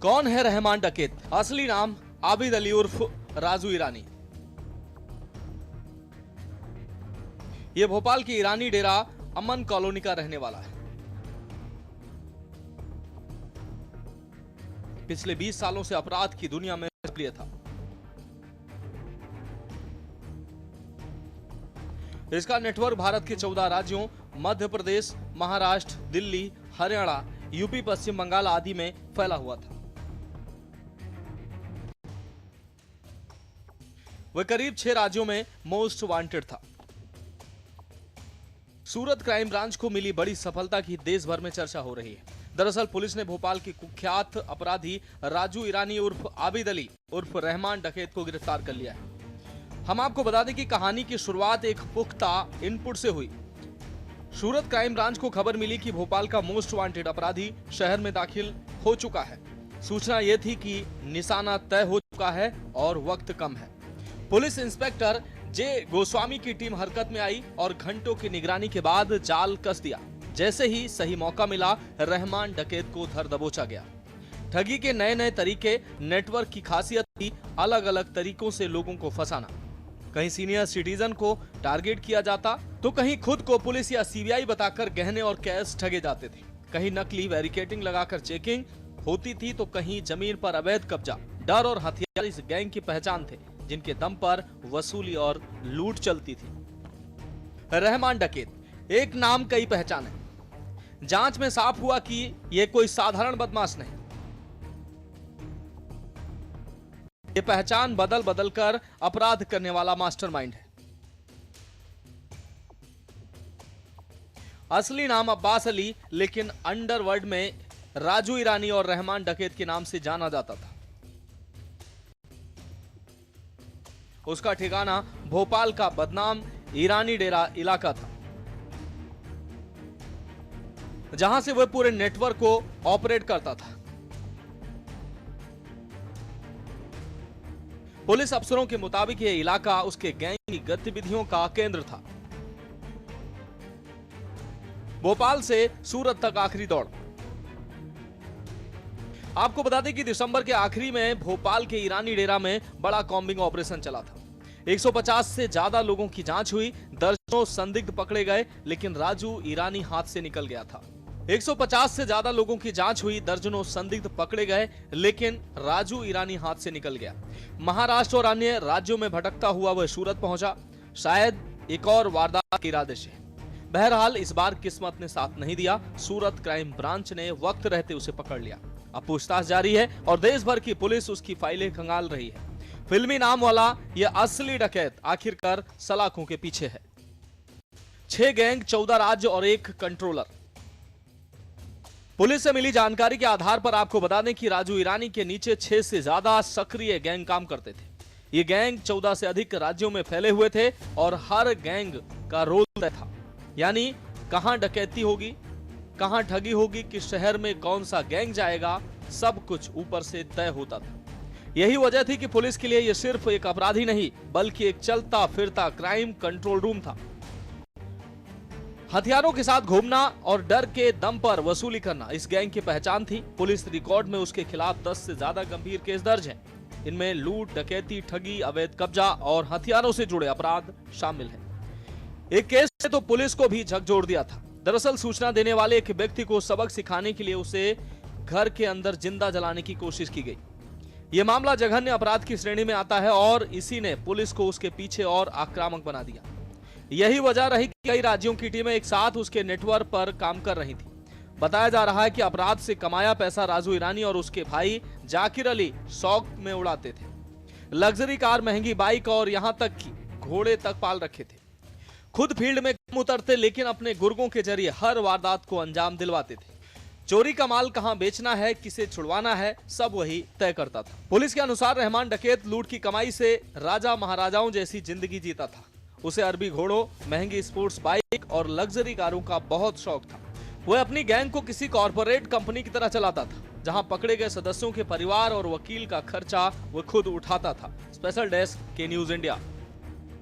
कौन है रहमान डकैत? असली नाम आबिद अली उर्फ राजू ईरानी। ये भोपाल की ईरानी डेरा अमन कॉलोनी का रहने वाला है। पिछले 20 सालों से अपराध की दुनिया में सक्रिय था। इसका नेटवर्क भारत के 14 राज्यों मध्य प्रदेश, महाराष्ट्र, दिल्ली, हरियाणा, यूपी, पश्चिम बंगाल आदि में फैला हुआ था। वह करीब 6 राज्यों में मोस्ट वांटेड था। सूरत क्राइम ब्रांच को मिली बड़ी सफलता की देश भर में चर्चा हो रही है। दरअसल पुलिस ने भोपाल के कुख्यात अपराधी राजू ईरानी उर्फ आबिद अली उर्फ रहमान डकैत को गिरफ्तार कर लिया है। हम आपको बता दें कि कहानी की शुरुआत एक पुख्ता इनपुट से हुई। सूरत क्राइम ब्रांच को खबर मिली कि भोपाल का मोस्ट वांटेड अपराधी शहर में दाखिल हो चुका है। सूचना यह थी कि निशाना तय हो चुका है और वक्त कम है। पुलिस इंस्पेक्टर जे गोस्वामी की टीम हरकत में आई और घंटों की निगरानी के बाद जाल कस दिया। जैसे ही सही मौका मिला, रहमान डकैत को धर दबोचा गया। ठगी के नए नए तरीके, नेटवर्क की खासियत थी अलग अलग तरीकों से लोगों को फंसाना। कहीं सीनियर सिटीजन को टारगेट किया जाता तो कहीं खुद को पुलिस या सीबीआई बताकर गहने और कैश ठगे जाते थे। कहीं नकली बैरिकेडिंग लगाकर चेकिंग होती थी तो कहीं जमीन पर अवैध कब्जा। डर और हथियार इस गैंग की पहचान थे, जिनके दम पर वसूली और लूट चलती थी। रहमान डकैत, एक नाम कई पहचान है। जांच में साफ हुआ कि यह कोई साधारण बदमाश नहीं। ये पहचान बदल बदल कर अपराध करने वाला मास्टरमाइंड है। असली नाम अब्बास अली, लेकिन अंडरवर्ल्ड में राजू ईरानी और रहमान डकैत के नाम से जाना जाता था। उसका ठिकाना भोपाल का बदनाम ईरानी डेरा इलाका था, जहां से वह पूरे नेटवर्क को ऑपरेट करता था। पुलिस अफसरों के मुताबिक यह इलाका उसके गैंग की गतिविधियों का केंद्र था। भोपाल से सूरत तक आखिरी दौड़। आपको बता दें कि दिसंबर के आखिरी में भोपाल के ईरानी डेरा में बड़ा कॉम्बिंग ऑपरेशन चला था। 150 से ज्यादा लोगों की जांच हुई, दर्जनों संदिग्ध पकड़े गए, लेकिन राजू ईरानी हाथ से निकल गया था। 150 से ज्यादा लोगों की जांच हुई, दर्जनों संदिग्ध पकड़े गए, लेकिन राजू ईरानी हाथ से निकल गया। महाराष्ट्र और अन्य राज्यों में भटकता हुआ वह सूरत पहुंचा, शायद एक और वारदात के इरादे से। बहरहाल इस बार किस्मत ने साथ नहीं दिया। सूरत क्राइम ब्रांच ने वक्त रहते उसे पकड़ लिया। अब पूछताछ जारी है और देश भर की पुलिस उसकी फाइलें खंगाल रही है। फिल्मी नाम वाला यह असली डकैत आखिरकार सलाखों के पीछे है। 6 गैंग, 14 राज्य और 1 कंट्रोलर। पुलिस से मिली जानकारी के आधार पर आपको बता दें कि राजू ईरानी के नीचे 6 से ज्यादा सक्रिय गैंग काम करते थे। ये गैंग 14 से अधिक राज्यों में फैले हुए थे और हर गैंग का रोल तय था। यानी कहां डकैती होगी, कहां ठगी होगी, किस शहर में कौन सा गैंग जाएगा, सब कुछ ऊपर से तय होता था। यही वजह थी कि पुलिस के लिए यह सिर्फ एक अपराधी नहीं, बल्कि एक चलता फिरता क्राइम कंट्रोल रूम था। हथियारों के साथ घूमना और डर के दम पर वसूली करना इस गैंग की पहचान थी। पुलिस रिकॉर्ड में उसके खिलाफ 10 से ज्यादा गंभीर केस दर्ज हैं। इनमें लूट, डकैती, ठगी, अवैध कब्जा और हथियारों से जुड़े अपराध शामिल हैं। एक केस से तो पुलिस को भी झकझोर दिया था। दरअसल सूचना देने वाले एक व्यक्ति को सबक सिखाने के लिए उसे घर के अंदर जिंदा जलाने की कोशिश की गई। यह मामला जघन्य अपराध की श्रेणी में आता है और इसी ने पुलिस को उसके पीछे और आक्रामक बना दिया। यही वजह रही कि कई राज्यों की टीमें एक साथ उसके नेटवर्क पर काम कर रही थी। बताया जा रहा है कि अपराध से कमाया पैसा राजू ईरानी और उसके भाई जाकिर अली शौक में उड़ाते थे। लग्जरी कार, महंगी बाइक और यहां तक कि घोड़े तक पाल रखे थे। खुद फील्ड में कम उतरते, लेकिन अपने गुर्गों के जरिए हर वारदात को अंजाम दिलवाते थे। चोरी का माल कहां बेचना है, किसे छुड़वाना है, सब वही तय करता था। पुलिस के अनुसार रहमान डकैत लूट की कमाई से राजा महाराजाओं जैसी जिंदगी जीता था। उसे अरबी घोड़ों, महंगी स्पोर्ट्स बाइक और लग्जरी कारों का बहुत शौक था। वह अपनी गैंग को किसी कॉर्पोरेट कंपनी की तरह चलाता था, जहां पकड़े गए सदस्यों के परिवार और वकील का खर्चा वह खुद उठाता था। स्पेशल डेस्क के न्यूज इंडिया।